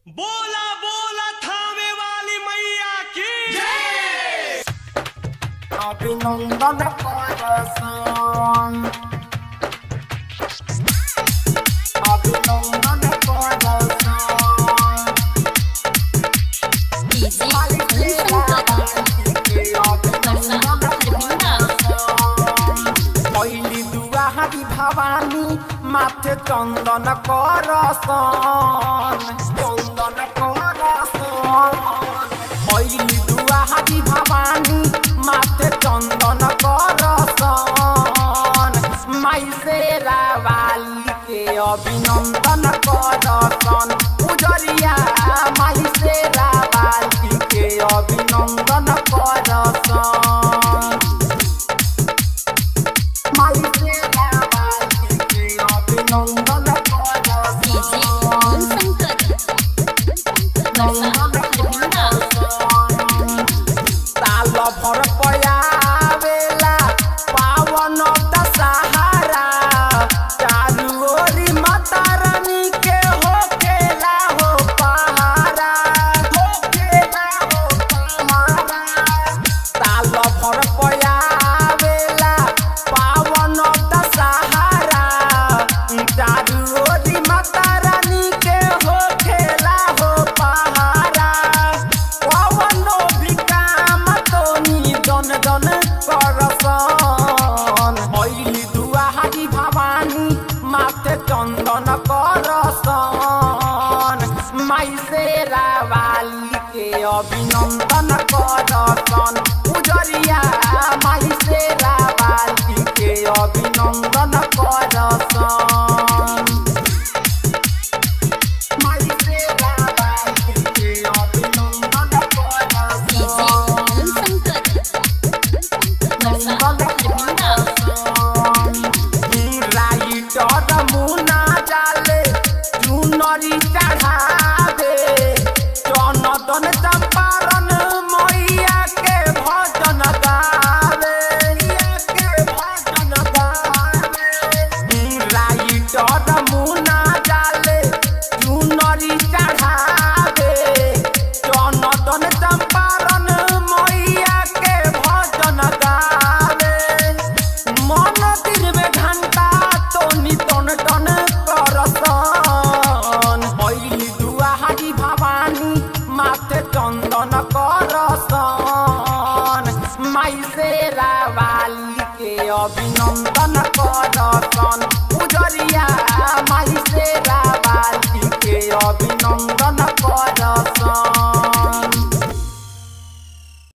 बोला बोला थामे वाली मैया की जय। अभिनंदन करसन अभिनंदन पहली दुआरी भवानी माथे चंदन करसन चंदन करसन पहली दुआरी भवानी माथे चंदन करसन माई शेरा वाली के अभिनंदन करसन उजरिया माई शेरा वाली के अभिनंदन करसन माई शेरा वाली के अभिनंदन साल भर पयावेला पावन दशहरा चारू ओरी माता रानी के होखेला हो पहारा होखेला हो पहारा साल भर पयावेला पावन दशहरा चारू ओरी माता रानी के होखेला हो पहारा कवनो भी काम तोनी जन जन करसन पहली दुआरी भवानी माथे चंदन करसन माई शेरा वाली के अभिनंदन करसन उजरिया माई शेरा वाली के अभिनंदन करसन माई शेरा वाली के अभिनंदन राइटर मुना जाले चुनरी चढ़ावे जनदन चंपारण मैया के भजन गावे के भजन गावे राइटर मुना जाले चुनरी चढ़ावे जनदन चंपारण मैया के भजन गावे मंदिर में घंटा तोनी टन टन करसन पहली दुआरी भवानी माथे चंदन करसन माई शेरा वाली के अभिनंदन करसन।